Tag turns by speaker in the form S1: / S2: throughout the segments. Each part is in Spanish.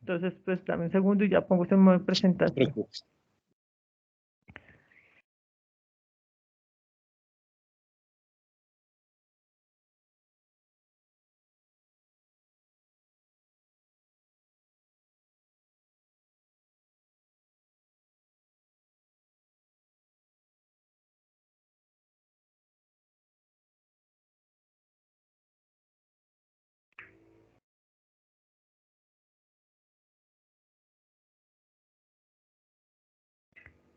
S1: Entonces, pues dame un segundo y ya pongo este modo de presentación.
S2: Preocupes.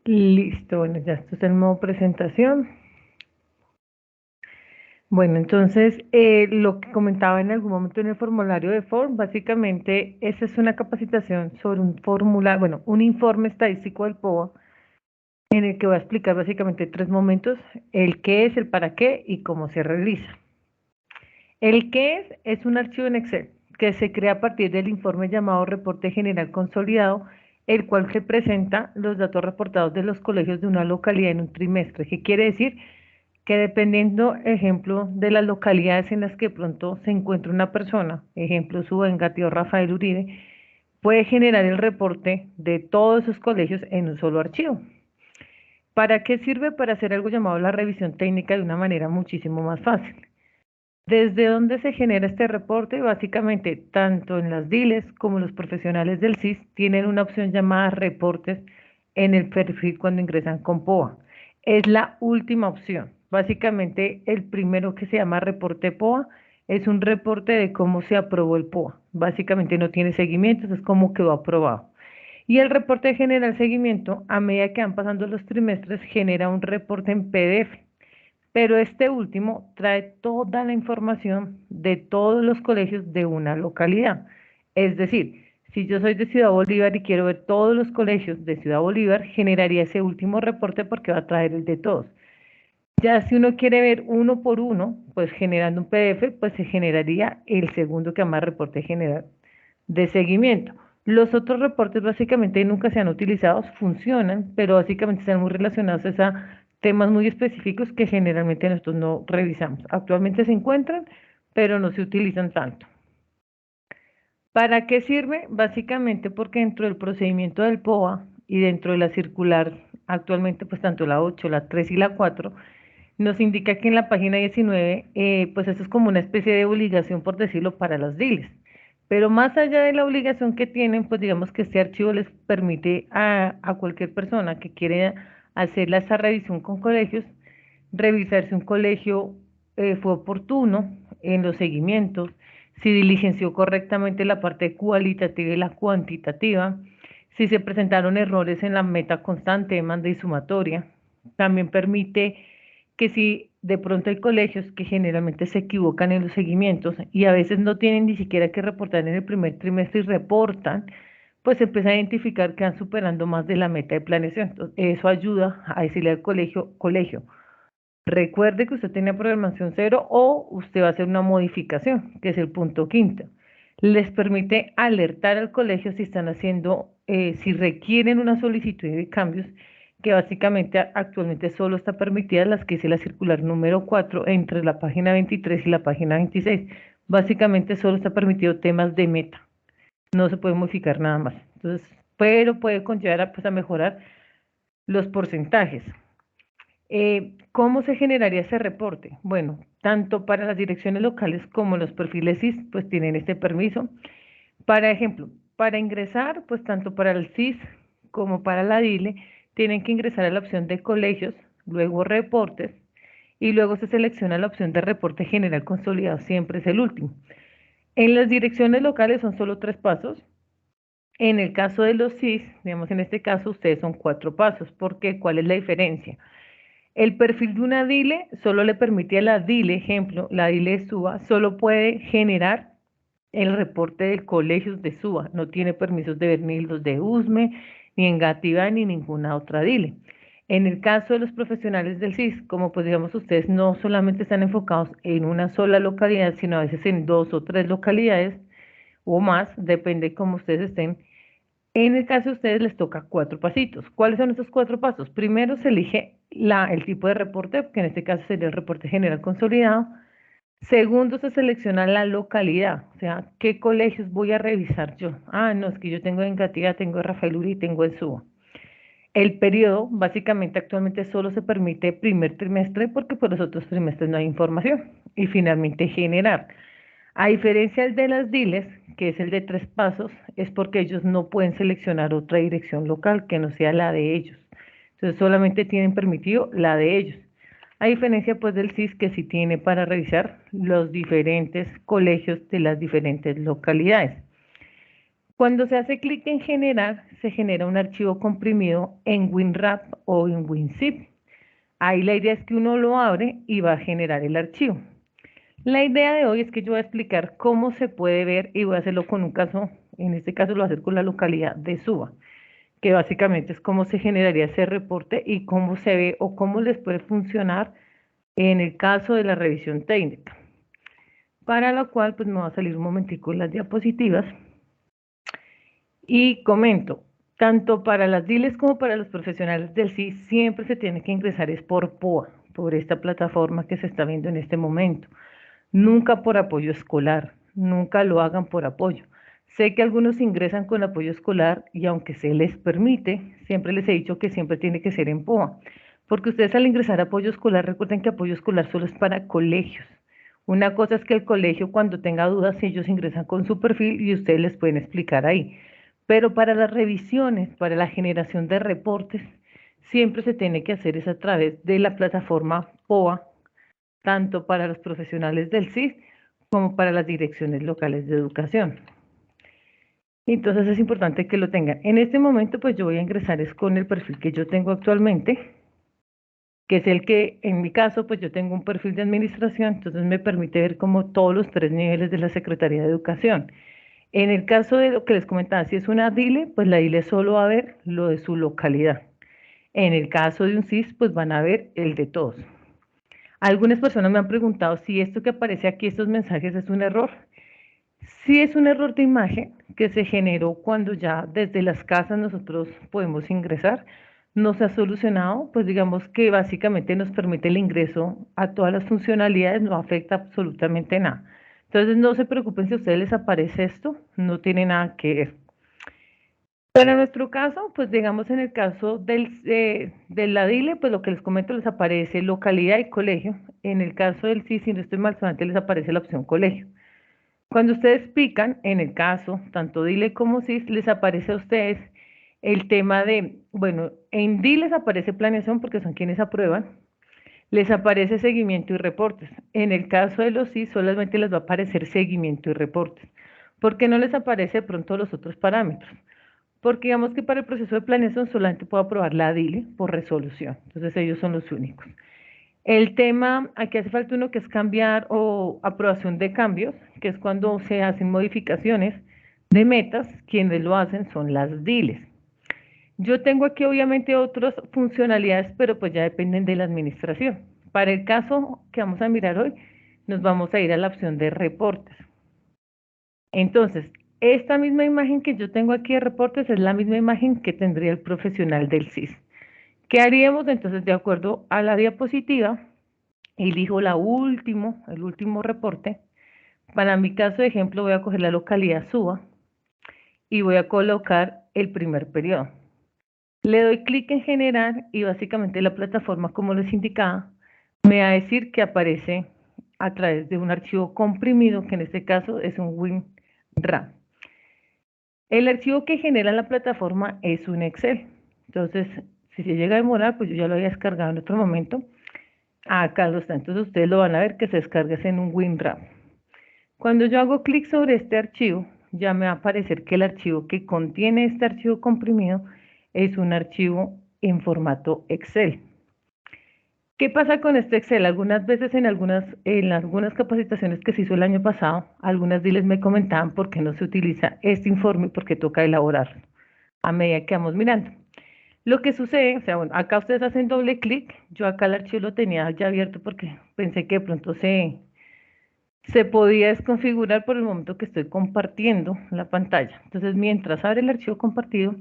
S1: Listo, bueno, ya esto es el modo presentación. Bueno, entonces, lo que comentaba en algún momento en el formulario de FORM, básicamente, esa es una capacitación sobre un formulario, bueno, un informe estadístico del POA, en el que voy a explicar básicamente 3 momentos: el qué es, el para qué y cómo se realiza. El qué es un archivo en Excel que se crea a partir del informe llamado Reporte General Consolidado, el cual representa los datos reportados de los colegios de una localidad en un trimestre. ¿Qué quiere decir? Que dependiendo, ejemplo, de las localidades en las que pronto se encuentra una persona, ejemplo, su tío Rafael Uribe, puede generar el reporte de todos esos colegios en un solo archivo. ¿Para qué sirve? Para hacer algo llamado la revisión técnica de una manera muchísimo más fácil. ¿Desde dónde se genera este reporte? Básicamente, tanto en las DILES como los profesionales del CIS tienen una opción llamada reportes en el perfil cuando ingresan con POA. Es la última opción. Básicamente, el primero, que se llama reporte POA, es un reporte de cómo se aprobó el POA. Básicamente no tiene seguimientos, es cómo quedó aprobado. Y el reporte genera el seguimiento a medida que van pasando los trimestres, genera un reporte en PDF. Pero este último trae toda la información de todos los colegios de una localidad. Es decir, si yo soy de Ciudad Bolívar y quiero ver todos los colegios de Ciudad Bolívar, generaría ese último reporte porque va a traer el de todos. Ya si uno quiere ver uno por uno, pues generando un PDF, pues se generaría el segundo, que llama reporte general de seguimiento. Los otros reportes básicamente nunca se han utilizado, funcionan, pero básicamente están muy relacionados a temas muy específicos que generalmente nosotros no revisamos. Actualmente se encuentran, pero no se utilizan tanto. ¿Para qué sirve? Básicamente porque dentro del procedimiento del POA y dentro de la circular, actualmente pues tanto la 8, la 3 y la 4, nos indica que en la página 19, pues eso es como una especie de obligación, por decirlo, para las DILES. Pero más allá de la obligación que tienen, pues digamos que este archivo les permite a cualquier persona que quiere hacer esa revisión con colegios, revisar si un colegio fue oportuno en los seguimientos, si diligenció correctamente la parte cualitativa y la cuantitativa, si se presentaron errores en la meta constante, demanda y sumatoria. También permite que si de pronto hay colegios que generalmente se equivocan en los seguimientos y a veces no tienen ni siquiera que reportar en el primer trimestre y reportan, pues se empieza a identificar que van superando más de la meta de planeación. Entonces, eso ayuda a decirle al colegio, recuerde que usted tenía programación cero o usted va a hacer una modificación, que es el punto quinto. Les permite alertar al colegio si están haciendo, si requieren una solicitud de cambios, que básicamente actualmente solo está permitida las que dice la circular número 4 entre la página 23 y la página 26. Básicamente solo está permitido temas de meta, no se puede modificar nada más. Entonces, pero puede conllevar pues, a mejorar los porcentajes. ¿Cómo se generaría ese reporte? Bueno, tanto para las direcciones locales como los perfiles CIS, pues tienen este permiso. Para ejemplo, para ingresar, pues tanto para el CIS como para la DILE, tienen que ingresar a la opción de colegios, luego reportes, y luego se selecciona la opción de reporte general consolidado, siempre es el último. En las direcciones locales son solo 3 pasos. En el caso de los CIS, digamos en este caso, ustedes son 4 pasos. ¿Por qué? ¿Cuál es la diferencia? El perfil de una DILE solo le permite a la DILE, ejemplo, la DILE de SUA, solo puede generar el reporte de colegios de SUA, no tiene permisos de ver ni los de USME, ni Engativá, ni ninguna otra DILE. En el caso de los profesionales del CIS, como pues digamos ustedes no solamente están enfocados en una sola localidad, sino a veces en 2 o 3 localidades o más, depende cómo ustedes estén. En el caso de ustedes les toca 4 pasitos. ¿Cuáles son esos 4 pasos? Primero se elige el tipo de reporte, que en este caso sería el reporte general consolidado. Segundo, se selecciona la localidad, o sea, ¿qué colegios voy a revisar yo? Ah, no, es que yo tengo en Engativá, tengo en Rafael Uribe, tengo en Suba. El periodo, básicamente, actualmente solo se permite primer trimestre porque por los otros trimestres no hay información. Y finalmente, generar. A diferencia de las diles, que es el de 3 pasos, es porque ellos no pueden seleccionar otra dirección local que no sea la de ellos. Entonces solamente tienen permitido la de ellos. A diferencia pues del CIS que sí tiene para revisar los diferentes colegios de las diferentes localidades. Cuando se hace clic en generar, se genera un archivo comprimido en WinRAR o en WinZip. Ahí la idea es que uno lo abre y va a generar el archivo. La idea de hoy es que yo voy a explicar cómo se puede ver y voy a hacerlo con un caso, en este caso lo voy a hacer con la localidad de Suba, que básicamente es cómo se generaría ese reporte y cómo se ve o cómo les puede funcionar en el caso de la revisión técnica. Para lo cual pues me va a salir un momentico las diapositivas y comento, tanto para las diles como para los profesionales del CIS siempre se tiene que ingresar es por POA, por esta plataforma que se está viendo en este momento. Nunca por apoyo escolar, nunca lo hagan por apoyo. Sé que algunos ingresan con apoyo escolar y aunque se les permite, siempre les he dicho que siempre tiene que ser en POA, porque ustedes al ingresar a apoyo escolar, recuerden que apoyo escolar solo es para colegios. Una cosa es que el colegio cuando tenga dudas, ellos ingresan con su perfil y ustedes les pueden explicar ahí. Pero para las revisiones, para la generación de reportes, siempre se tiene que hacer es a través de la plataforma POA, tanto para los profesionales del CIS como para las direcciones locales de educación. Entonces es importante que lo tengan. En este momento, pues yo voy a ingresar es con el perfil que yo tengo actualmente, que es el que, en mi caso, pues yo tengo un perfil de administración, entonces me permite ver como todos los 3 niveles de la Secretaría de Educación. En el caso de lo que les comentaba, si es una DILE, pues la DILE solo va a ver lo de su localidad. En el caso de un CIS, pues van a ver el de todos. Algunas personas me han preguntado si esto que aparece aquí, estos mensajes, es un error. Sí es un error de imagen que se generó cuando ya desde las casas nosotros podemos ingresar. No se ha solucionado, pues digamos que básicamente nos permite el ingreso a todas las funcionalidades, no afecta absolutamente nada. Entonces no se preocupen si a ustedes les aparece esto, no tiene nada que ver. Pero en nuestro caso, pues digamos en el caso del DILE, pues lo que les comento les aparece localidad y colegio. En el caso del CIS, si no estoy mal, solamente les aparece la opción colegio. Cuando ustedes pican, en el caso, tanto DILE como CIS, les aparece a ustedes el tema de, bueno, en DILE les aparece planeación porque son quienes aprueban, les aparece seguimiento y reportes. En el caso de los CIS solamente les va a aparecer seguimiento y reportes. ¿Por qué no les aparece de pronto los otros parámetros? Porque digamos que para el proceso de planeación solamente puedo aprobar la DILE por resolución. Entonces ellos son los únicos. El tema, aquí hace falta uno que es cambiar o aprobación de cambios, que es cuando se hacen modificaciones de metas, quienes lo hacen son las DILES. Yo tengo aquí obviamente otras funcionalidades, pero pues ya dependen de la administración. Para el caso que vamos a mirar hoy, nos vamos a ir a la opción de reportes. Entonces, esta misma imagen que yo tengo aquí de reportes es la misma imagen que tendría el profesional del CIS. ¿Qué haríamos entonces de acuerdo a la diapositiva? Elijo el último reporte. Para mi caso de ejemplo voy a coger la localidad Suba y voy a colocar el primer periodo. Le doy clic en generar y básicamente la plataforma, como les indicaba, me va a decir que aparece a través de un archivo comprimido, que en este caso es un WinRAR. El archivo que genera la plataforma es un Excel. Entonces, si se llega a demorar, pues yo ya lo había descargado en otro momento. Acá lo está. Entonces ustedes lo van a ver que se descarga en un WinRAR. Cuando yo hago clic sobre este archivo, ya me va a aparecer que el archivo que contiene este archivo comprimido es un archivo en formato Excel. ¿Qué pasa con este Excel? Algunas veces en algunas capacitaciones que se hizo el año pasado, algunas diles me comentaban por qué no se utiliza este informe, porque toca elaborarlo a medida que vamos mirando. Lo que sucede, o sea, bueno, acá ustedes hacen doble clic, yo acá el archivo lo tenía ya abierto porque pensé que de pronto se podía desconfigurar por el momento que estoy compartiendo la pantalla. Entonces, mientras abre el archivo compartido,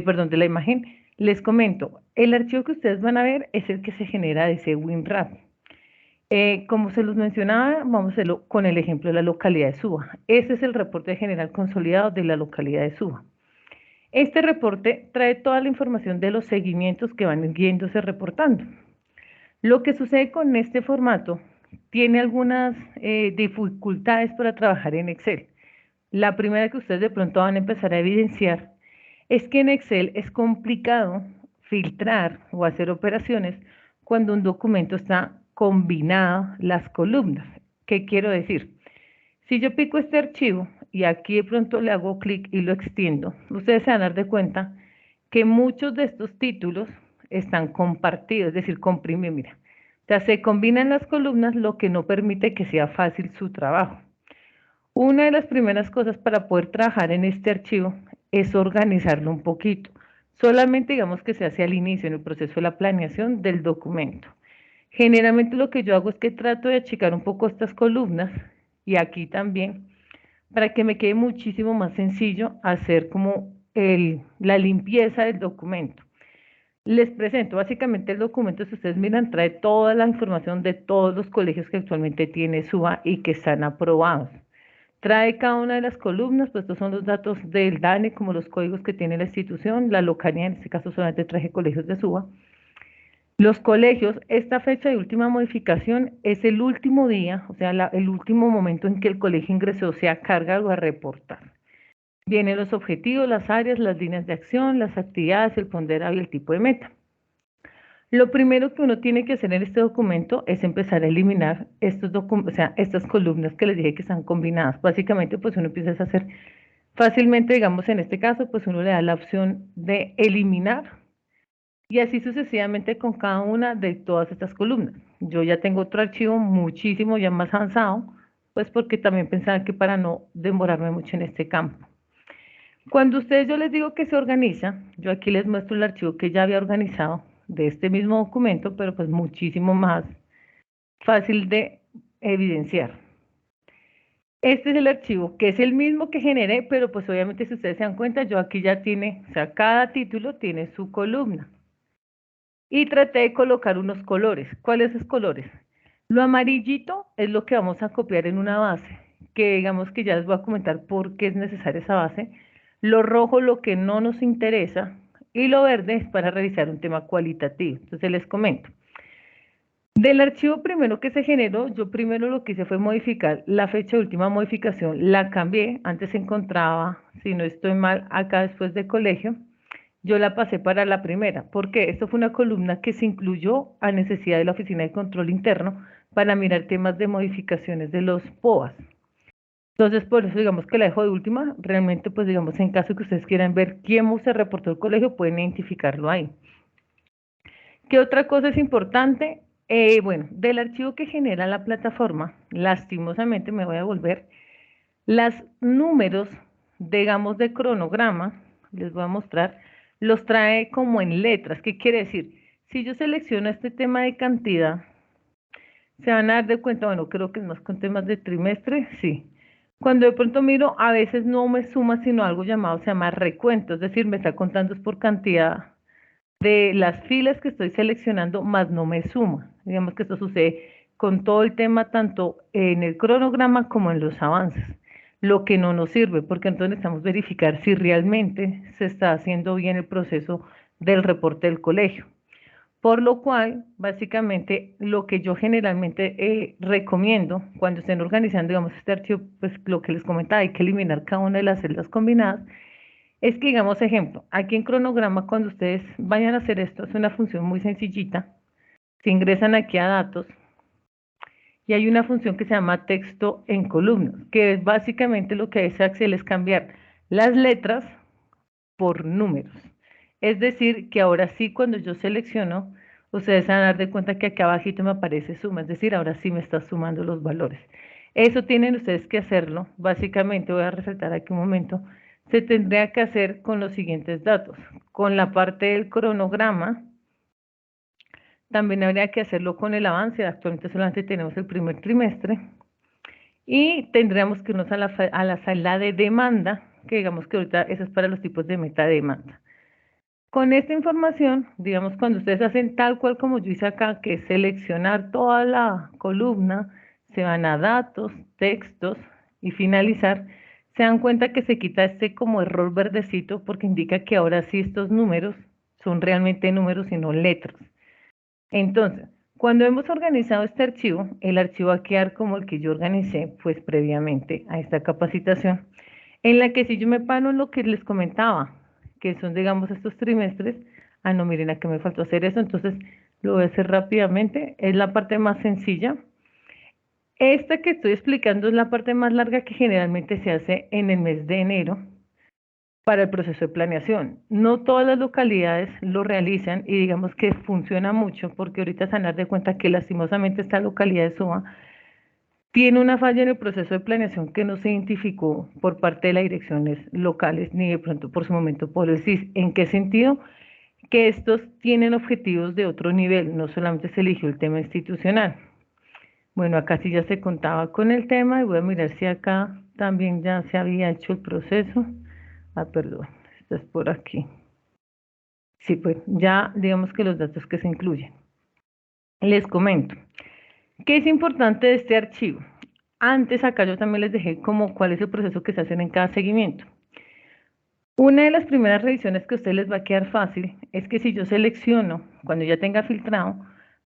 S1: perdón, de la imagen, les comento, el archivo que ustedes van a ver es el que se genera de ese WinRAR. Como se los mencionaba, vamos a hacerlo con el ejemplo de la localidad de Suba. Ese es el reporte general consolidado de la localidad de Suba. Este reporte trae toda la información de los seguimientos que van yéndose reportando. Lo que sucede con este formato tiene algunas dificultades para trabajar en Excel. La primera que ustedes de pronto van a empezar a evidenciar es que en Excel es complicado filtrar o hacer operaciones cuando un documento está combinado las columnas. ¿Qué quiero decir? Si yo pico este archivo y aquí de pronto le hago clic y lo extiendo, ustedes se van a dar de cuenta que muchos de estos títulos están compartidos, es decir, comprimidos, mira. O sea, se combinan las columnas, lo que no permite que sea fácil su trabajo. Una de las primeras cosas para poder trabajar en este archivo es organizarlo un poquito. Solamente digamos que se hace al inicio, en el proceso de la planeación del documento. Generalmente lo que yo hago es que trato de achicar un poco estas columnas y aquí también para que me quede muchísimo más sencillo hacer como la limpieza del documento. Les presento básicamente el documento, si ustedes miran, trae toda la información de todos los colegios que actualmente tiene SUA y que están aprobados. Trae cada una de las columnas, pues estos son los datos del DANE, como los códigos que tiene la institución, la localidad, en este caso solamente traje colegios de SUA. Los colegios, esta fecha de última modificación es el último día, o sea, el último momento en que el colegio ingresó, se carga o a reportar. Vienen los objetivos, las áreas, las líneas de acción, las actividades, el ponderado y el tipo de meta. Lo primero que uno tiene que hacer en este documento es empezar a eliminar estas columnas que les dije que están combinadas. Básicamente, pues uno empieza a hacer fácilmente, digamos, en este caso, pues uno le da la opción de eliminar y así sucesivamente con cada una de todas estas columnas. Yo ya tengo otro archivo muchísimo ya más avanzado, pues porque también pensaba que para no demorarme mucho en este campo. Cuando ustedes yo les digo que se organiza, yo aquí les muestro el archivo que ya había organizado de este mismo documento, pero pues muchísimo más fácil de evidenciar. Este es el archivo, que es el mismo que generé, pero pues obviamente si ustedes se dan cuenta, yo aquí ya tiene, o sea, cada título tiene su columna. Y traté de colocar unos colores. ¿Cuáles esos colores? Lo amarillito es lo que vamos a copiar en una base, que digamos que ya les voy a comentar por qué es necesaria esa base. Lo rojo, lo que no nos interesa, y lo verde es para revisar un tema cualitativo. Entonces les comento. Del archivo primero que se generó, yo primero lo que hice fue modificar la fecha de última modificación, la cambié, antes se encontraba, si no estoy mal, acá después de colegio, yo la pasé para la primera, porque esto fue una columna que se incluyó a necesidad de la Oficina de Control Interno para mirar temas de modificaciones de los POAs. Entonces, por eso digamos que la dejo de última, realmente pues digamos en caso que ustedes quieran ver quién se reportó el colegio, pueden identificarlo ahí. ¿Qué otra cosa es importante? Bueno, del archivo que genera la plataforma, lastimosamente me voy a volver, los números, digamos, de cronograma, les voy a mostrar, los trae como en letras. ¿Qué quiere decir? Si yo selecciono este tema de cantidad, se van a dar de cuenta, bueno, creo que es más con temas de trimestre, sí. Cuando de pronto miro, a veces no me suma, sino algo llamado, se llama recuento, es decir, me está contando es por cantidad de las filas que estoy seleccionando, más no me suma. Digamos que esto sucede con todo el tema, tanto en el cronograma como en los avances, lo que no nos sirve, porque entonces necesitamos verificar si realmente se está haciendo bien el proceso del reporte del colegio. Por lo cual, básicamente, lo que yo generalmente recomiendo cuando estén organizando, digamos, este archivo, pues lo que les comentaba, hay que eliminar cada una de las celdas combinadas, es que, digamos, ejemplo, aquí en cronograma, cuando ustedes vayan a hacer esto, es una función muy sencillita. Se ingresan aquí a datos y hay una función que se llama texto en columnas, que es básicamente lo que hace Excel es cambiar las letras por números. Es decir, que ahora sí, cuando yo selecciono, ustedes van a dar de cuenta que aquí abajito me aparece suma, es decir, ahora sí me está sumando los valores. Eso tienen ustedes que hacerlo, básicamente voy a resaltar aquí un momento, se tendría que hacer con los siguientes datos. Con la parte del cronograma, también habría que hacerlo con el avance, actualmente solamente tenemos el primer trimestre, y tendríamos que irnos a la sala de demanda, que digamos que ahorita eso es para los tipos de meta demanda. Con esta información, digamos, cuando ustedes hacen tal cual como yo hice acá, que es seleccionar toda la columna, se van a datos, textos y finalizar, se dan cuenta que se quita este como error verdecito porque indica que ahora sí estos números son realmente números y no letras. Entonces, cuando hemos organizado este archivo, el archivo va a quedar como el que yo organicé pues previamente a esta capacitación, en la que si yo me paro en lo que les comentaba, que son digamos estos trimestres, no miren, acá me faltó hacer eso, entonces lo voy a hacer rápidamente, es la parte más sencilla. Esta que estoy explicando es la parte más larga que generalmente se hace en el mes de enero para el proceso de planeación. No todas las localidades lo realizan y digamos que funciona mucho porque ahorita se han dado de cuenta que lastimosamente esta localidad de Suba tiene una falla en el proceso de planeación que no se identificó por parte de las direcciones locales ni de pronto por su momento por el CIS. ¿En qué sentido? Que estos tienen objetivos de otro nivel, no solamente se eligió el tema institucional. Bueno, acá sí ya se contaba con el tema y voy a mirar si acá también ya se había hecho el proceso. Perdón, esto es por aquí. Sí, pues ya digamos que los datos que se incluyen. Les comento. ¿Qué es importante de este archivo? Antes acá yo también les dejé como cuál es el proceso que se hace en cada seguimiento. Una de las primeras revisiones que a ustedes les va a quedar fácil es que si yo selecciono, cuando ya tenga filtrado,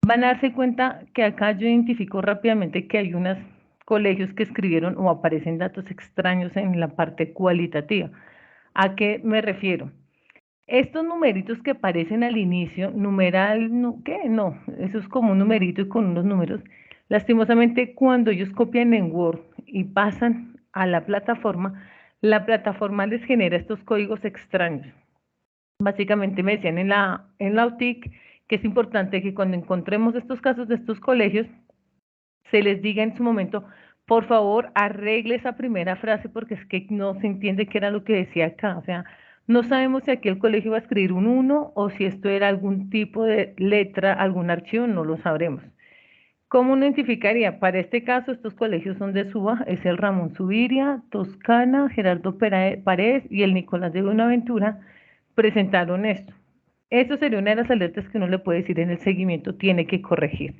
S1: van a darse cuenta que acá yo identifico rápidamente que hay unos colegios que escribieron o aparecen datos extraños en la parte cualitativa. ¿A qué me refiero? Estos numeritos que aparecen al inicio, numeral, ¿qué? No, eso es como un numerito y con unos números. Lastimosamente, cuando ellos copian en Word y pasan a la plataforma les genera estos códigos extraños. Básicamente me decían en la UTIC que es importante que cuando encontremos estos casos de estos colegios, se les diga en su momento, por favor, arregle esa primera frase porque es que no se entiende qué era lo que decía acá. O sea, no sabemos si aquí el colegio va a escribir un 1 o si esto era algún tipo de letra, algún archivo, no lo sabremos. ¿Cómo uno identificaría? Para este caso, estos colegios son de Suba, es el Ramón Subiria, Toscana, Gerardo Paredes y el Nicolás de Buenaventura, presentaron esto. Eso sería una de las alertas que uno le puede decir en el seguimiento, tiene que corregir.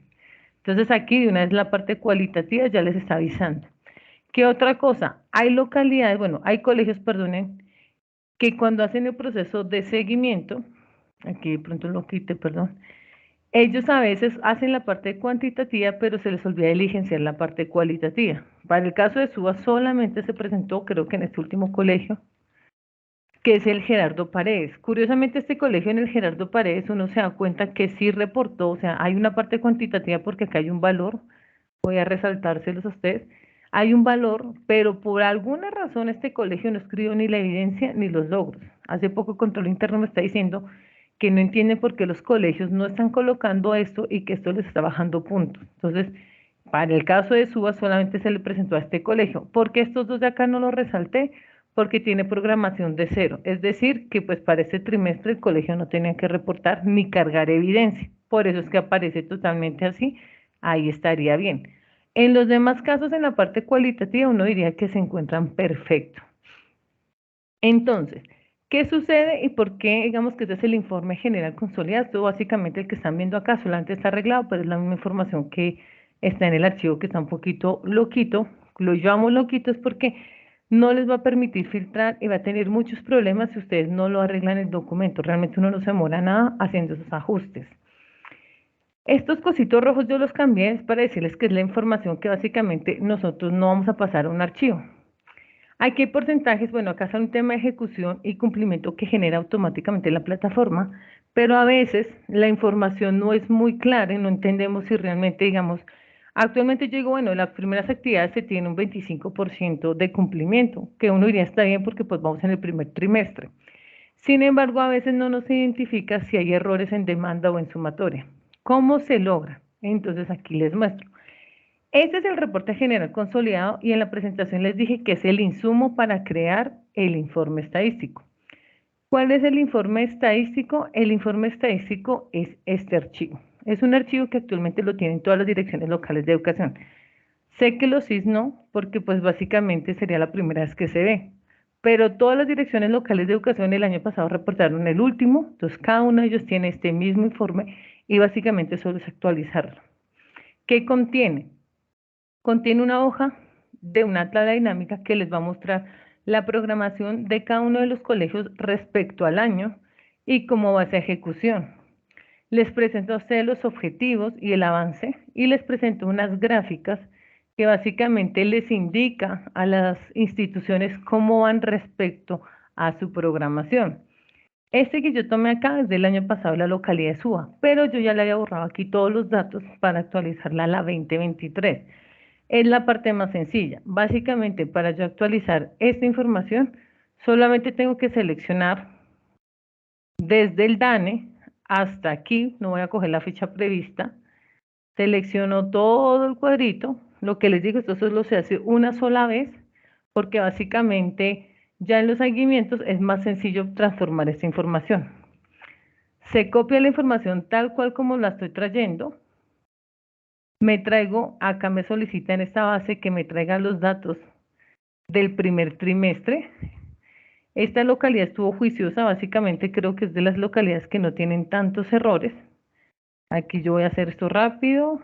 S1: Entonces aquí de una vez la parte cualitativa ya les está avisando. ¿Qué otra cosa? Hay localidades, bueno, hay colegios, perdonen, que cuando hacen el proceso de seguimiento, aquí de pronto lo quite, perdón, ellos a veces hacen la parte cuantitativa, pero se les olvida diligenciar la parte cualitativa. Para el caso de Suba solamente se presentó, creo que en este último colegio, que es el Gerardo Paredes. Curiosamente, este colegio en el Gerardo Paredes uno se da cuenta que sí reportó, o sea, hay una parte cuantitativa porque acá hay un valor, voy a resaltárselos a ustedes, hay un valor, pero por alguna razón este colegio no escribió ni la evidencia ni los logros. Hace poco Control Interno me está diciendo que no entienden por qué los colegios no están colocando esto y que esto les está bajando puntos. Entonces, para el caso de Suba solamente se le presentó a este colegio. ¿Por qué estos dos de acá no los resalté? Porque tiene programación de cero. Es decir, que pues para este trimestre el colegio no tenía que reportar ni cargar evidencia. Por eso es que aparece totalmente así. Ahí estaría bien. En los demás casos, en la parte cualitativa, uno diría que se encuentran perfectos. Entonces, ¿qué sucede y por qué, digamos que este es el informe general consolidado? Esto básicamente el que están viendo acá, solamente está arreglado, pero es la misma información que está en el archivo que está un poquito loquito. Lo llamo loquito es porque no les va a permitir filtrar y va a tener muchos problemas si ustedes no lo arreglan el documento. Realmente uno no se demora nada haciendo esos ajustes. Estos cositos rojos yo los cambié para decirles que es la información que básicamente nosotros no vamos a pasar a un archivo. Aquí hay porcentajes, bueno, acá está un tema de ejecución y cumplimiento que genera automáticamente la plataforma, pero a veces la información no es muy clara y no entendemos si realmente, digamos, actualmente yo digo, bueno, en las primeras actividades se tiene un 25% de cumplimiento, que uno diría está bien porque pues vamos en el primer trimestre. Sin embargo, a veces no nos identifica si hay errores en demanda o en sumatoria. ¿Cómo se logra? Entonces aquí les muestro. Este es el reporte general consolidado y en la presentación les dije que es el insumo para crear el informe estadístico. ¿Cuál es el informe estadístico? El informe estadístico es este archivo. Es un archivo que actualmente lo tienen todas las direcciones locales de educación. Sé que los CIS no, porque pues básicamente sería la primera vez que se ve, pero todas las direcciones locales de educación el año pasado reportaron el último, entonces cada uno de ellos tiene este mismo informe y básicamente solo es actualizarlo. ¿Qué contiene? Contiene una hoja de una tabla dinámica que les va a mostrar la programación de cada uno de los colegios respecto al año y cómo va esa ejecución. Les presento a ustedes los objetivos y el avance y les presento unas gráficas que básicamente les indica a las instituciones cómo van respecto a su programación. Este que yo tomé acá es del año pasado, la localidad de Suba, pero yo ya le había borrado aquí todos los datos para actualizarla a la 2023. Es la parte más sencilla. Básicamente, para yo actualizar esta información, solamente tengo que seleccionar desde el DANE hasta aquí, no voy a coger la fecha prevista, selecciono todo el cuadrito, lo que les digo, esto solo se hace una sola vez, porque básicamente ya en los seguimientos es más sencillo transformar esta información. Se copia la información tal cual como la estoy trayendo, me traigo, acá me solicita en esta base que me traiga los datos del primer trimestre. Esta localidad estuvo juiciosa, básicamente creo que es de las localidades que no tienen tantos errores. Aquí yo voy a hacer esto rápido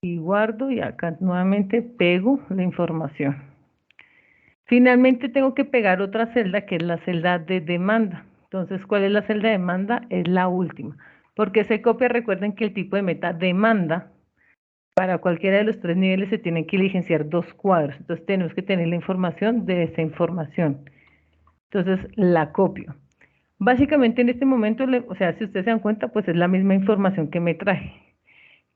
S1: y guardo y acá nuevamente pego la información. Finalmente tengo que pegar otra celda que es la celda de demanda. Entonces, ¿cuál es la celda de demanda? Es la última. Porque se copia, recuerden que el tipo de meta demanda, para cualquiera de los tres niveles se tienen que diligenciar dos cuadros. Entonces tenemos que tener la información de esa información. Entonces la copio. Básicamente en este momento, o sea, si ustedes se dan cuenta, pues es la misma información que me traje.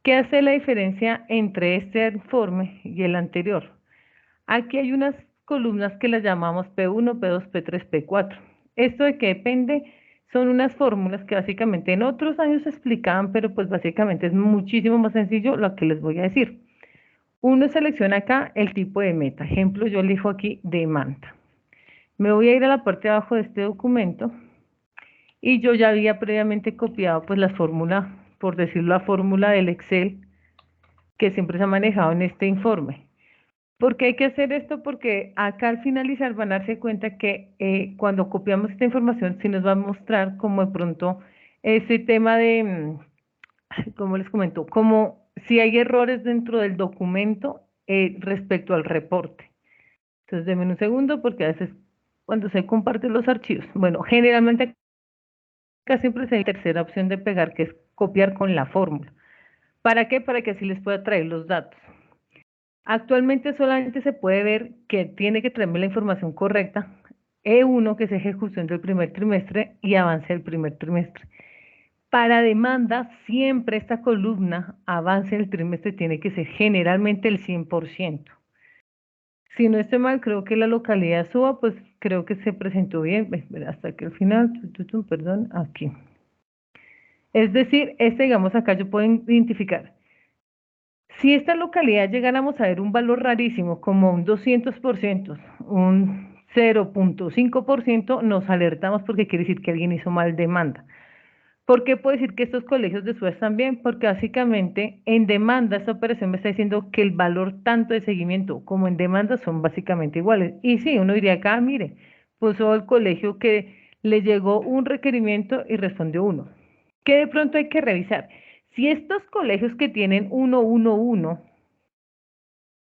S1: ¿Qué hace la diferencia entre este informe y el anterior? Aquí hay unas columnas que las llamamos P1, P2, P3, P4. ¿Esto de qué depende? Son unas fórmulas que básicamente en otros años se explicaban, pero pues básicamente es muchísimo más sencillo lo que les voy a decir. Uno selecciona acá el tipo de meta. Ejemplo, yo elijo aquí demanda. Me voy a ir a la parte de abajo de este documento y yo ya había previamente copiado pues la fórmula, por decirlo, la fórmula del Excel que siempre se ha manejado en este informe. ¿Por qué hay que hacer esto? Porque acá al finalizar van a darse cuenta que cuando copiamos esta información sí nos va a mostrar como de pronto ese tema de, como les comento, como si hay errores dentro del documento respecto al reporte. Entonces, denme un segundo porque a veces cuando se comparten los archivos, bueno, generalmente acá siempre se hay tercera opción de pegar, que es copiar con la fórmula. ¿Para qué? Para que así les pueda traer los datos. Actualmente solamente se puede ver que tiene que traerme la información correcta, E1, que es ejecución del primer trimestre, y avance del primer trimestre. Para demanda, siempre esta columna, avance del trimestre, tiene que ser generalmente el 100%. Si no estoy mal, creo que la localidad Suba, pues creo que se presentó bien, hasta que al final, perdón, aquí. Es decir, digamos, acá yo puedo identificar. Si esta localidad llegáramos a ver un valor rarísimo, como un 200%, un 0.5%, nos alertamos porque quiere decir que alguien hizo mal demanda. ¿Por qué puedo decir que estos colegios de SUA están bien? Porque básicamente en demanda esta operación me está diciendo que el valor tanto de seguimiento como en demanda son básicamente iguales. Y sí, uno diría acá, mire, puso el colegio que le llegó un requerimiento y respondió uno. ¿Qué de pronto hay que revisar? Si estos colegios que tienen 111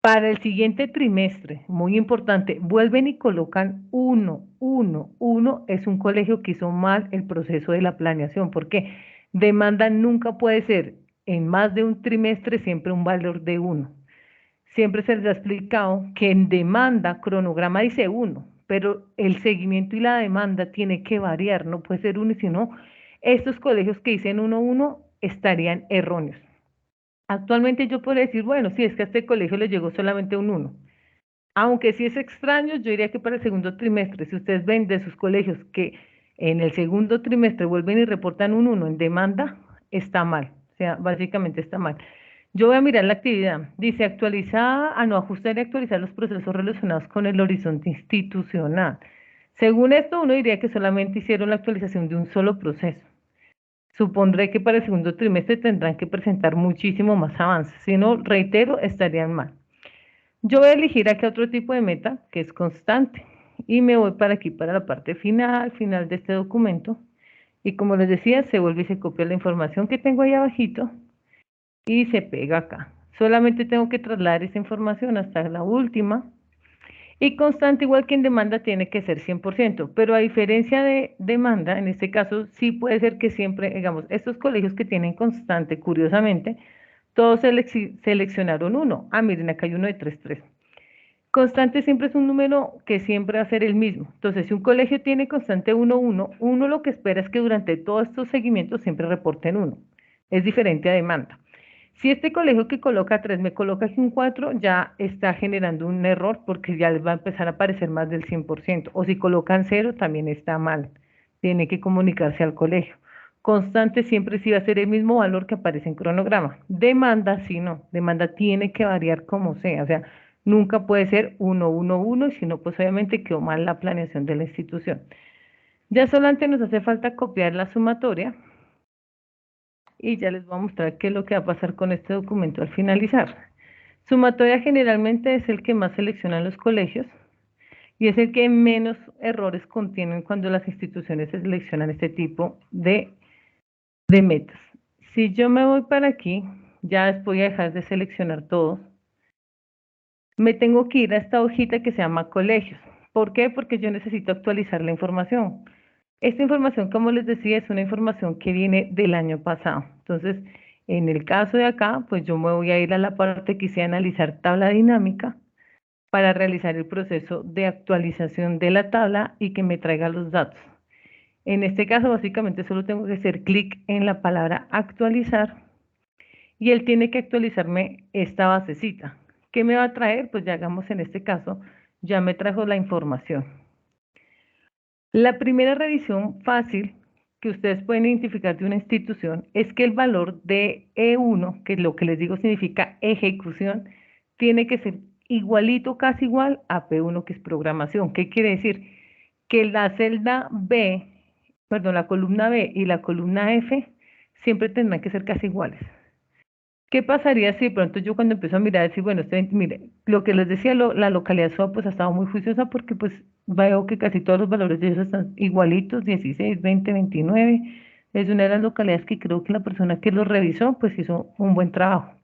S1: para el siguiente trimestre, muy importante, vuelven y colocan 111, es un colegio que hizo mal el proceso de la planeación. ¿Por qué? Demanda nunca puede ser en más de un trimestre siempre un valor de 1. Siempre se les ha explicado que en demanda, cronograma dice 1, pero el seguimiento y la demanda tiene que variar, no puede ser 1, sino estos colegios que dicen 111 estarían erróneos. Actualmente yo podría decir, bueno, si es que a este colegio le llegó solamente un 1. Aunque sí es extraño, yo diría que para el segundo trimestre, si ustedes ven de sus colegios que en el segundo trimestre vuelven y reportan un 1 en demanda, está mal. O sea, básicamente está mal. Yo voy a mirar la actividad. Dice actualizar, no, ajustar y actualizar los procesos relacionados con el horizonte institucional. Según esto, uno diría que solamente hicieron la actualización de un solo proceso. Supondré que para el segundo trimestre tendrán que presentar muchísimo más avances, si no, reitero, estarían mal. Yo voy a elegir aquí otro tipo de meta que es constante. y me voy para aquí, para la parte final de este documento. Y como les decía, se vuelve y se copia la información que tengo ahí abajito y se pega acá. Solamente tengo que trasladar esa información hasta la última. Y constante, igual que en demanda, tiene que ser 100%, pero a diferencia de demanda, en este caso sí puede ser que siempre, digamos, estos colegios que tienen constante, curiosamente, todos seleccionaron uno. Ah, miren, acá hay uno de 3.3. Constante siempre es un número que siempre va a ser el mismo. Entonces, si un colegio tiene constante 1, 1, uno lo que espera es que durante todos estos seguimientos siempre reporten 1. Es diferente a demanda. Si este colegio que coloca 3 me coloca aquí un 4, ya está generando un error porque ya les va a empezar a aparecer más del 100%. O si colocan 0, también está mal. Tiene que comunicarse al colegio. Constante siempre sí va a ser el mismo valor que aparece en cronograma. Demanda sí no. Demanda tiene que variar como sea. O sea, nunca puede ser 1, 1, 1, y si no, pues obviamente quedó mal la planeación de la institución. Ya solamente nos hace falta copiar la sumatoria y ya les voy a mostrar qué es lo que va a pasar con este documento al finalizar. Sumatoria generalmente es el que más seleccionan los colegios y es el que menos errores contienen cuando las instituciones seleccionan este tipo de metas. Si yo me voy para aquí, ya voy a dejar de seleccionar todos, me tengo que ir a esta hojita que se llama colegios. ¿Por qué? Porque yo necesito actualizar la información. Esta información, como les decía, es una información que viene del año pasado. Entonces, en el caso de acá, pues yo me voy a ir a la parte que dice analizar tabla dinámica para realizar el proceso de actualización de la tabla y que me traiga los datos. En este caso, básicamente solo tengo que hacer clic en la palabra actualizar y él tiene que actualizarme esta basecita. ¿Qué me va a traer? Pues ya hagamos en este caso, ya me trajo la información. La primera revisión fácil que ustedes pueden identificar de una institución es que el valor de E1, que lo que les digo significa ejecución, tiene que ser igualito, casi igual a P1, que es programación. ¿Qué quiere decir? Que la celda B, perdón, la columna B y la columna F siempre tendrán que ser casi iguales. ¿Qué pasaría si de pronto yo cuando empiezo a mirar, decir, bueno, mire, lo que les decía, la localidad SOA pues ha estado muy juiciosa porque pues veo que casi todos los valores de ellos están igualitos, 16, 20, 29. Es una de las localidades que creo que la persona que los revisó pues hizo un buen trabajo.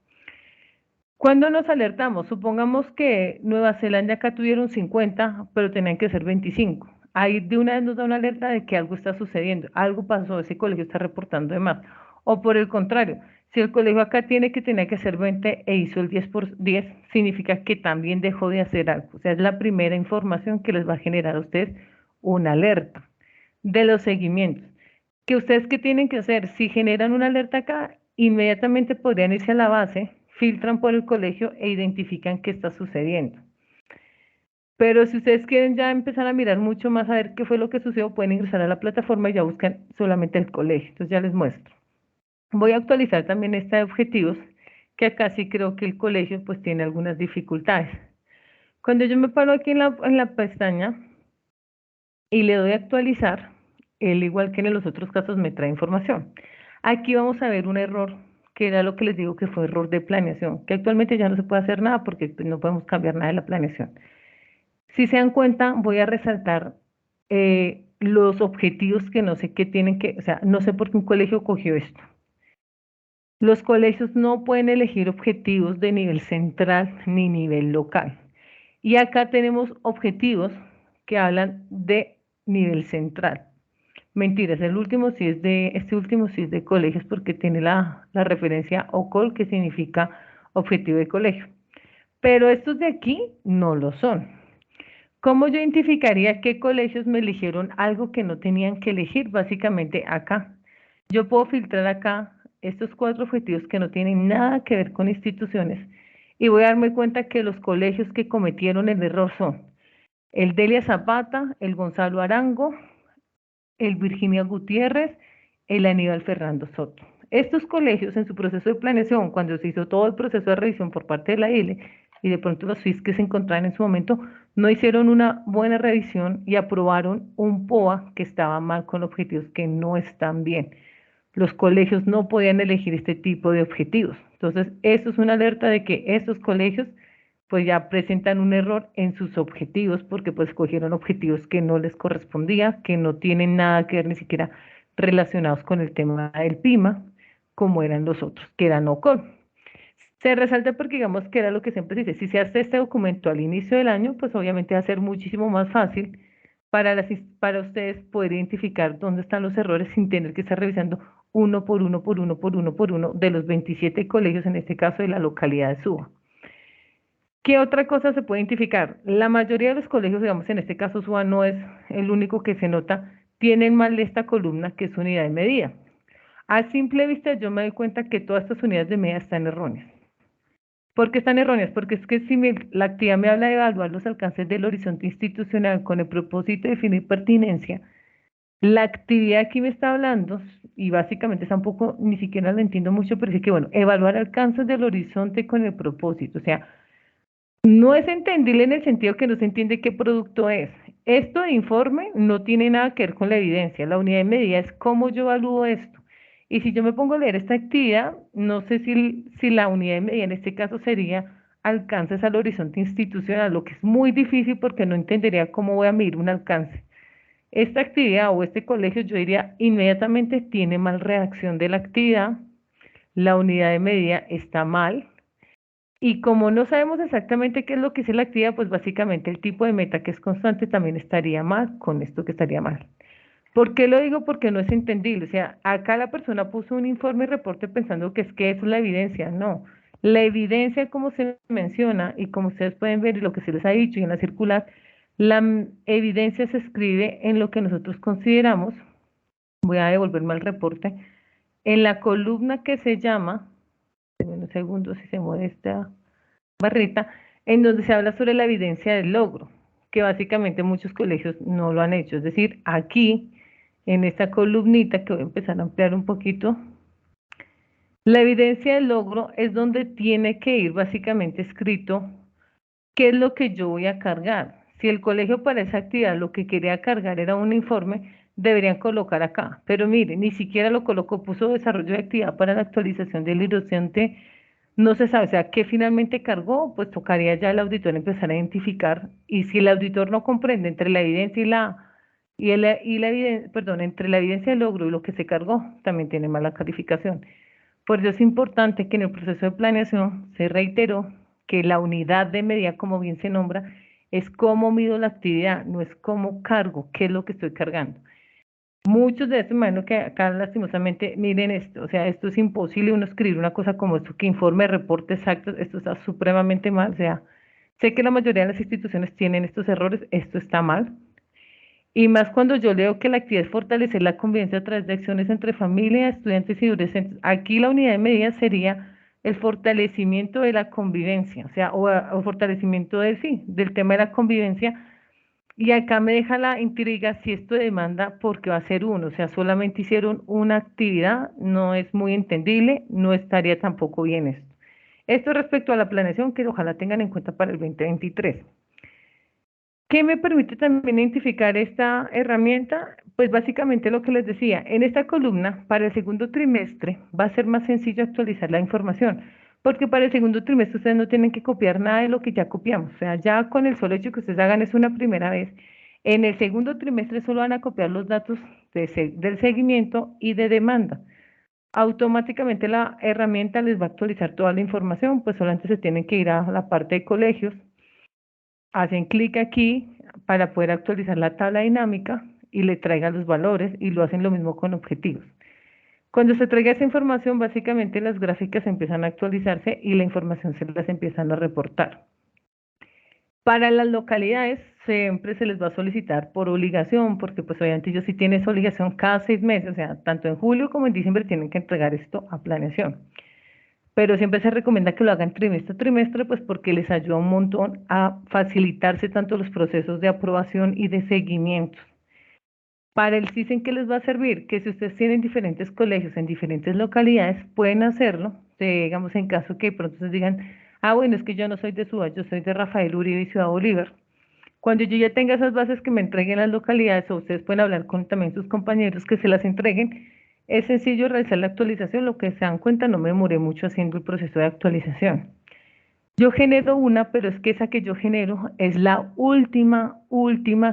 S1: ¿Cuándo nos alertamos? Supongamos que Nueva Zelanda acá tuvieron 50, pero tenían que ser 25. Ahí de una vez nos da una alerta de que algo está sucediendo, algo pasó, ese colegio está reportando de más. O por el contrario, si el colegio acá tiene que tener que hacer 20 e hizo el 10 por 10, significa que también dejó de hacer algo. O sea, es la primera información que les va a generar a ustedes una alerta de los seguimientos. ¿Que ustedes qué tienen que hacer? Si generan una alerta acá, inmediatamente podrían irse a la base, filtran por el colegio e identifican qué está sucediendo. Pero si ustedes quieren ya empezar a mirar mucho más a ver qué fue lo que sucedió, pueden ingresar a la plataforma y ya buscan solamente el colegio. Entonces ya les muestro. Voy a actualizar también esta de objetivos, que acá sí creo que el colegio pues tiene algunas dificultades. Cuando yo me paro aquí en la pestaña y le doy a actualizar, él igual que en los otros casos me trae información. Aquí vamos a ver un error, que era lo que les digo que fue error de planeación, que actualmente ya no se puede hacer nada porque pues, no podemos cambiar nada de la planeación. Si se dan cuenta, voy a resaltar los objetivos que no sé qué tienen que, o sea, no sé por qué un colegio cogió esto. Los colegios no pueden elegir objetivos de nivel central ni nivel local. Y acá tenemos objetivos que hablan de nivel central. Mentiras, el último sí es este último sí es de colegios porque tiene la referencia OCOL, que significa objetivo de colegio. Pero estos de aquí no lo son. ¿Cómo yo identificaría qué colegios me eligieron algo que no tenían que elegir? Básicamente acá. Yo puedo filtrar acá estos 4 objetivos que no tienen nada que ver con instituciones y voy a darme cuenta que los colegios que cometieron el error son el Delia Zapata, el Gonzalo Arango, el Virginia Gutiérrez, el Aníbal Fernando Soto. Estos colegios en su proceso de planeación, cuando se hizo todo el proceso de revisión por parte de la ILE y de pronto los FIS que se encontraban en su momento, no hicieron una buena revisión y aprobaron un POA que estaba mal con objetivos que no están bien. Los colegios no podían elegir este tipo de objetivos. Entonces, esto es una alerta de que estos colegios pues ya presentan un error en sus objetivos porque pues cogieron objetivos que no les correspondía, que no tienen nada que ver ni siquiera relacionados con el tema del PIMA, como eran los otros, que eran OCOL. Se resalta porque digamos que era lo que siempre dice, si se hace este documento al inicio del año, pues obviamente va a ser muchísimo más fácil para, para ustedes poder identificar dónde están los errores sin tener que estar revisando uno por uno, por uno, por uno, por uno de los 27 colegios, en este caso de la localidad de Suba. ¿Qué otra cosa se puede identificar? La mayoría de los colegios, digamos en este caso Suba no es el único que se nota, tienen mal esta columna que es unidad de medida. A simple vista yo me doy cuenta que todas estas unidades de medida están erróneas. ¿Por qué están erróneas? Porque es que si la actividad me habla de evaluar los alcances del horizonte institucional con el propósito de definir pertinencia, la actividad aquí me está hablando, y básicamente tampoco, ni siquiera lo entiendo mucho, pero dice que, bueno, evaluar alcances del horizonte con el propósito, o sea, no es entendible en el sentido que no se entiende qué producto es. Esto de informe no tiene nada que ver con la evidencia. La unidad de medida es cómo yo evalúo esto. Y si yo me pongo a leer esta actividad, no sé si la unidad de medida en este caso sería alcances al horizonte institucional, lo que es muy difícil porque no entendería cómo voy a medir un alcance. Esta actividad o este colegio, yo diría inmediatamente tiene mal redacción de la actividad, la unidad de medida está mal, y como no sabemos exactamente qué es lo que es la actividad, pues básicamente el tipo de meta que es constante también estaría mal con esto que estaría mal. ¿Por qué lo digo? Porque no es entendible. O sea, acá la persona puso un informe y reporte pensando que eso es la evidencia. No. La evidencia, como se menciona y como ustedes pueden ver y lo que se les ha dicho y en la circular, la evidencia se escribe en lo que nosotros consideramos, voy a devolverme al reporte, en la columna que se llama, en un segundo si se mueve esta barrita, en donde se habla sobre la evidencia del logro, que básicamente muchos colegios no lo han hecho. Es decir, aquí, en esta columnita que voy a empezar a ampliar un poquito, la evidencia del logro es donde tiene que ir básicamente escrito qué es lo que yo voy a cargar. Si el colegio para esa actividad lo que quería cargar era un informe, deberían colocar acá. Pero mire, ni siquiera lo colocó, puso desarrollo de actividad para la actualización del horizonte. No se sabe, o sea, qué finalmente cargó, pues tocaría ya el auditor empezar a identificar, y si el auditor no comprende entre la evidencia perdón, entre la evidencia del logro y lo que se cargó, también tiene mala calificación. Por eso es importante que en el proceso de planeación se reiteró que la unidad de medida, como bien se nombra, es cómo mido la actividad, no es cómo cargo, qué es lo que estoy cargando. Muchos de estos, imagino que acá lastimosamente, miren esto, o sea, esto es imposible uno escribir una cosa como esto, que informe, reporte exactos, esto está supremamente mal, o sea, sé que la mayoría de las instituciones tienen estos errores, esto está mal, y más cuando yo leo que la actividad es fortalecer la convivencia a través de acciones entre familia, estudiantes y docentes. Aquí la unidad de medida sería el fortalecimiento de la convivencia, o sea, o fortalecimiento sí, del tema de la convivencia. Y acá me deja la intriga si esto demanda porque va a ser uno, o sea, solamente hicieron una actividad, no es muy entendible, no estaría tampoco bien esto. Esto respecto a la planeación que ojalá tengan en cuenta para el 2023. ¿Qué me permite también identificar esta herramienta? Pues básicamente lo que les decía, en esta columna, para el segundo trimestre, va a ser más sencillo actualizar la información, porque para el segundo trimestre ustedes no tienen que copiar nada de lo que ya copiamos, o sea, ya con el solo hecho que ustedes hagan es una primera vez. En el segundo trimestre solo van a copiar los datos del seguimiento y de demanda. Automáticamente la herramienta les va a actualizar toda la información, pues solamente se tienen que ir a la parte de colegios, hacen clic aquí para poder actualizar la tabla dinámica y le traiga los valores y lo hacen lo mismo con objetivos. Cuando se traiga esa información, básicamente las gráficas empiezan a actualizarse y la información se las empiezan a reportar. Para las localidades siempre se les va a solicitar por obligación, porque pues obviamente ellos sí tienen esa obligación cada 6 meses, o sea, tanto en julio como en diciembre tienen que entregar esto a planeación. Pero siempre se recomienda que lo hagan trimestre a trimestre, pues porque les ayuda un montón a facilitarse tanto los procesos de aprobación y de seguimiento. Para el CISEN, ¿qué les va a servir? Que si ustedes tienen diferentes colegios en diferentes localidades, pueden hacerlo, digamos en caso que pronto ustedes digan, ah, bueno, es que yo no soy de Suba, yo soy de Rafael Uribe y Ciudad Bolívar. Cuando yo ya tenga esas bases que me entreguen las localidades, o ustedes pueden hablar con también sus compañeros que se las entreguen, es sencillo realizar la actualización, lo que se dan cuenta, no me demoré mucho haciendo el proceso de actualización. Yo genero una, pero es que esa que yo genero es la última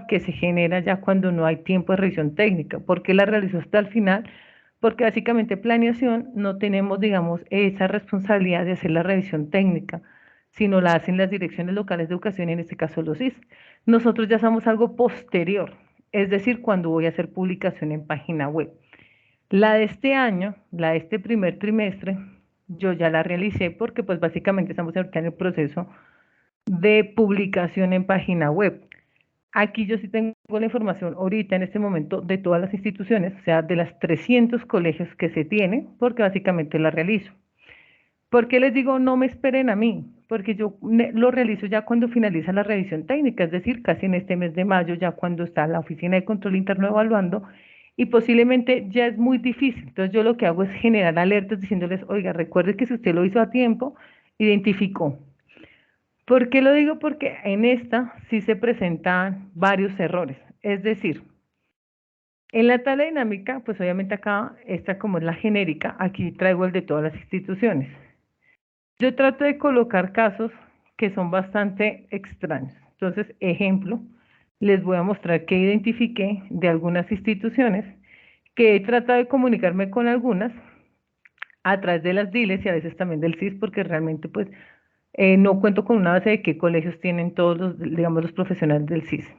S1: que se genera ya cuando no hay tiempo de revisión técnica. ¿Por qué la realizo hasta el final? Porque básicamente planeación no tenemos, digamos, esa responsabilidad de hacer la revisión técnica, sino la hacen las direcciones locales de educación, en este caso los CIS. Nosotros ya hacemos algo posterior, es decir, cuando voy a hacer publicación en página web. La de este año, la de este primer trimestre, yo ya la realicé porque pues básicamente estamos ahorita en el proceso de publicación en página web. Aquí yo sí tengo la información ahorita en este momento de todas las instituciones, o sea, de las 300 colegios que se tienen, porque básicamente la realizo. ¿Por qué les digo no me esperen a mí? Porque yo lo realizo ya cuando finaliza la revisión técnica, es decir, casi en este mes de mayo, ya cuando está la Oficina de Control Interno evaluando, y posiblemente ya es muy difícil. Entonces yo lo que hago es generar alertas diciéndoles, oiga, recuerde que si usted lo hizo a tiempo, identificó. ¿Por qué lo digo? Porque en esta sí se presentan varios errores. Es decir, en la tabla dinámica, pues obviamente acá, esta como es la genérica, aquí traigo el de todas las instituciones. Yo trato de colocar casos que son bastante extraños. Entonces, ejemplo, les voy a mostrar que identifiqué de algunas instituciones que he tratado de comunicarme con algunas a través de las DILES y a veces también del CIS, porque realmente pues no cuento con una base de qué colegios tienen todos los, digamos, los profesionales del CIS.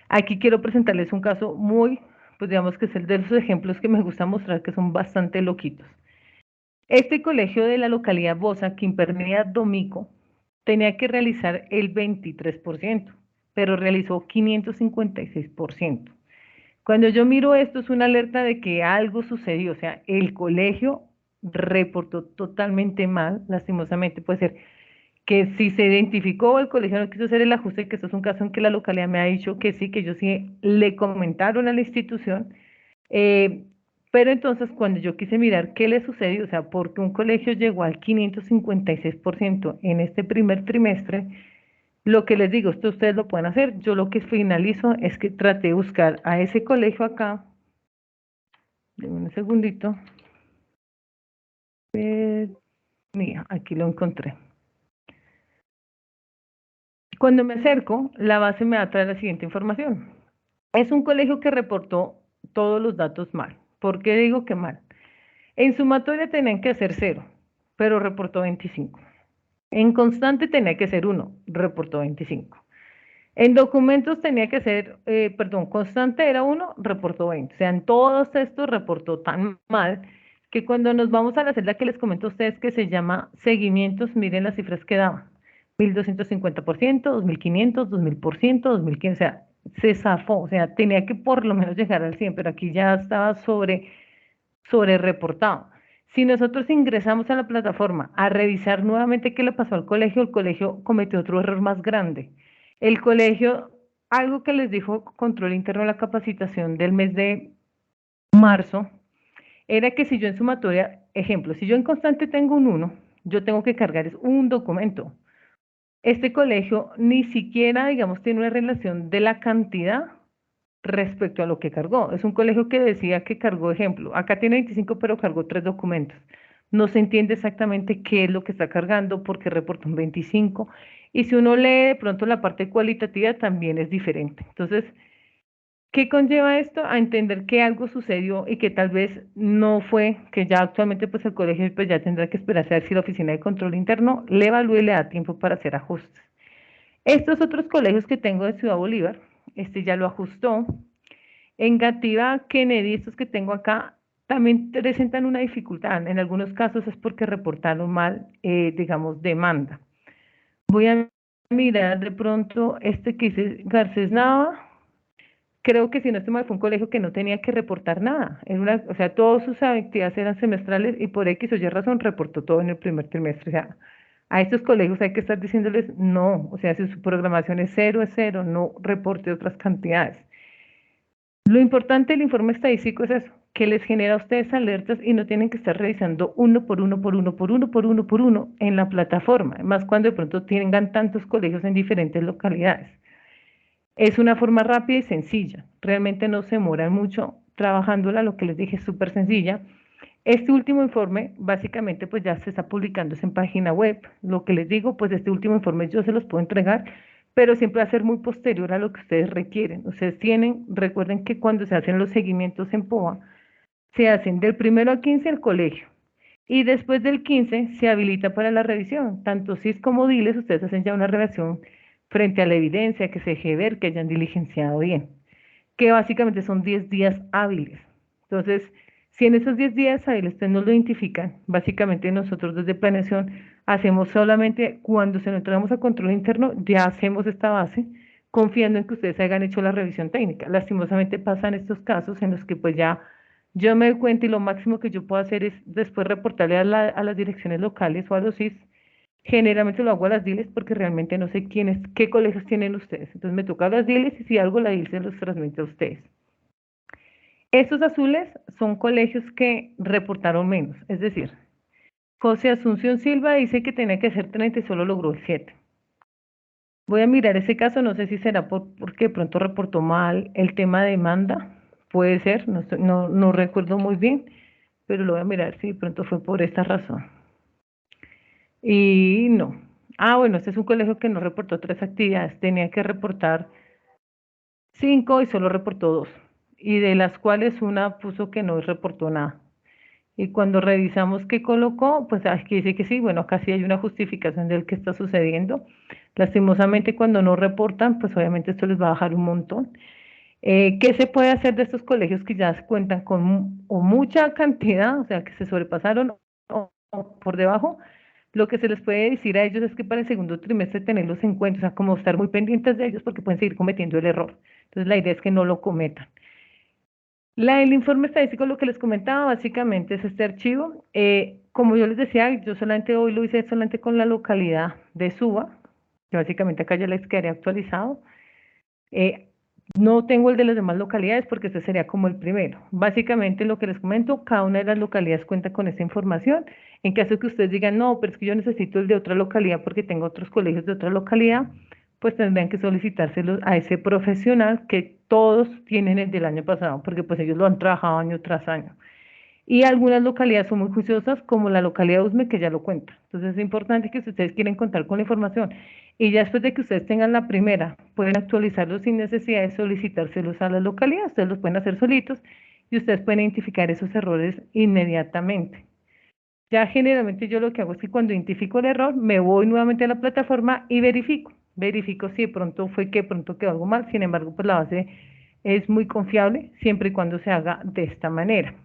S1: Aquí quiero presentarles un caso muy, pues digamos que es el de los ejemplos que me gusta mostrar que son bastante loquitos. Este colegio de la localidad Bosa, que impartía Domico, tenía que realizar el 23%, pero realizó 556%. Cuando yo miro esto es una alerta de que algo sucedió, o sea, el colegio reportó totalmente mal, lastimosamente puede ser que si se identificó el colegio no quiso hacer el ajuste, que esto es un caso en que la localidad me ha dicho que sí, que ellos sí le comentaron a la institución, eh, pero entonces cuando yo quise mirar qué le sucedió, o sea, porque un colegio llegó al 556% en este primer trimestre, lo que les digo, esto ustedes lo pueden hacer, yo lo que finalizo es que traté de buscar a ese colegio acá, denme un segundito, mira, aquí lo encontré. Cuando me acerco, la base me va a traer la siguiente información. Es un colegio que reportó todos los datos mal. ¿Por qué digo que mal? En sumatoria tenían que hacer 0, pero reportó 25. En constante tenía que ser 1, reportó 25. En documentos tenía que ser, perdón, constante era 1, reportó 20. O sea, en todos estos reportó tan mal que cuando nos vamos a la celda que les comento a ustedes que se llama seguimientos, miren las cifras que daban. 1250%, 2500, 2000%, 2500, o sea, se zafó, o sea, tenía que por lo menos llegar al 100, pero aquí ya estaba sobre reportado. Si nosotros ingresamos a la plataforma a revisar nuevamente qué le pasó al colegio, el colegio cometió otro error más grande. El colegio, algo que les dijo control interno de la capacitación del mes de marzo, era que si yo en sumatoria, ejemplo, si yo en constante tengo un 1, yo tengo que cargar es un documento. Este colegio ni siquiera, digamos, tiene una relación de la cantidad respecto a lo que cargó. Es un colegio que decía que cargó, ejemplo, acá tiene 25, pero cargó 3 documentos. No se entiende exactamente qué es lo que está cargando, porque reportó un 25. Y si uno lee de pronto la parte cualitativa, también es diferente. Entonces, ¿qué conlleva esto? A entender que algo sucedió y que tal vez no fue, que ya actualmente pues el colegio pues ya tendrá que esperarse a ver si la oficina de control interno le evalúe y le da tiempo para hacer ajustes. Estos otros colegios que tengo de Ciudad Bolívar, este ya lo ajustó. En Gativa, Kennedy, estos que tengo acá, también presentan una dificultad. En algunos casos es porque reportaron mal, digamos, demanda. Voy a mirar de pronto este que dice Garcés Nava. Creo que si no estoy mal, fue un colegio que no tenía que reportar nada. O sea, todas sus actividades eran semestrales y por X o Y razón reportó todo en el primer trimestre. O sea, a estos colegios hay que estar diciéndoles no. O sea, si su programación es cero, no reporte otras cantidades. Lo importante del informe estadístico es eso, que les genera a ustedes alertas y no tienen que estar revisando uno por uno, por uno, por uno, por uno, por uno en la plataforma, más cuando de pronto tengan tantos colegios en diferentes localidades. Es una forma rápida y sencilla, realmente no se demoran mucho trabajándola, lo que les dije es súper sencilla. Este último informe, básicamente, pues ya se está publicando en página web. Lo que les digo, pues este último informe yo se los puedo entregar, pero siempre va a ser muy posterior a lo que ustedes requieren. Ustedes tienen, recuerden que cuando se hacen los seguimientos en POA, se hacen del 1 al 15 el colegio y después del 15 se habilita para la revisión. Tanto SIS como DILES, ustedes hacen ya una revisión frente a la evidencia que se deje ver que hayan diligenciado bien, que básicamente son 10 días hábiles. Entonces, si en esos 10 días hábiles ustedes no lo identifican, básicamente nosotros desde planeación hacemos solamente cuando se lo entregamos a control interno, ya hacemos esta base, confiando en que ustedes hayan hecho la revisión técnica. Lastimosamente pasan estos casos en los que pues ya yo me doy cuenta y lo máximo que yo puedo hacer es después reportarle a las direcciones locales o a los CIS. Generalmente lo hago a las DILES porque realmente no sé qué colegios tienen ustedes. Entonces me toca a las DILES y si algo la DIL se los transmite a ustedes. Estos azules son colegios que reportaron menos. Es decir, José Asunción Silva dice que tenía que ser 30 y solo logró el 7. Voy a mirar ese caso, no sé si será porque de pronto reportó mal el tema de demanda. Puede ser, no recuerdo muy bien, pero lo voy a mirar si de pronto fue por esta razón. Y no. Ah, bueno, este es un colegio que no reportó 3 actividades, tenía que reportar 5 y solo reportó 2, y de las cuales una puso que no reportó nada. Y cuando revisamos qué colocó, pues aquí dice que sí, bueno, acá sí hay una justificación del que está sucediendo. Lastimosamente, cuando no reportan, pues obviamente esto les va a bajar un montón. ¿Qué se puede hacer de estos colegios que ya cuentan con o mucha cantidad, o sea, que se sobrepasaron o por debajo? Lo que se les puede decir a ellos es que para el segundo trimestre tenerlos en cuenta, o sea, como estar muy pendientes de ellos porque pueden seguir cometiendo el error. Entonces, la idea es que no lo cometan. El informe estadístico, lo que les comentaba, básicamente es este archivo. Como yo les decía, yo solamente hoy lo hice solamente con la localidad de Suba, que básicamente acá ya les quedaría actualizado. Eh, no tengo el de las demás localidades porque este sería como el primero. Básicamente lo que les comento, cada una de las localidades cuenta con esta información. En caso de que ustedes digan, no, pero es que yo necesito el de otra localidad porque tengo otros colegios de otra localidad, pues tendrían que solicitárselo a ese profesional que todos tienen el del año pasado, porque pues ellos lo han trabajado año tras año. Y algunas localidades son muy juiciosas, como la localidad de Usme, que ya lo cuenta. Entonces es importante que si ustedes quieren contar con la información y ya después de que ustedes tengan la primera, pueden actualizarlos sin necesidad de solicitárselos a la localidad. Ustedes los pueden hacer solitos y ustedes pueden identificar esos errores inmediatamente. Ya generalmente yo lo que hago es que cuando identifico el error, me voy nuevamente a la plataforma y verifico. Verifico si de pronto fue que de pronto quedó algo mal. Sin embargo, pues la base es muy confiable siempre y cuando se haga de esta manera.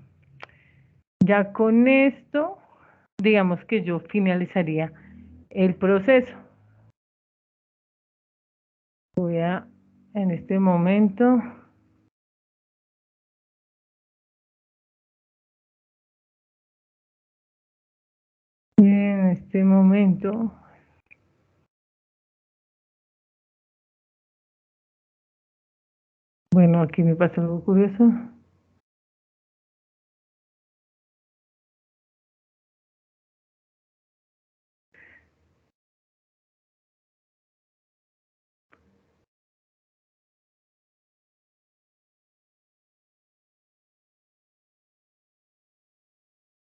S1: Ya con esto, digamos que yo finalizaría el proceso. Voy a, en este momento, en este momento, bueno, aquí me pasa algo curioso.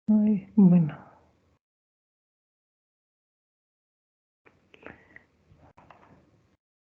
S1: Ay, bueno.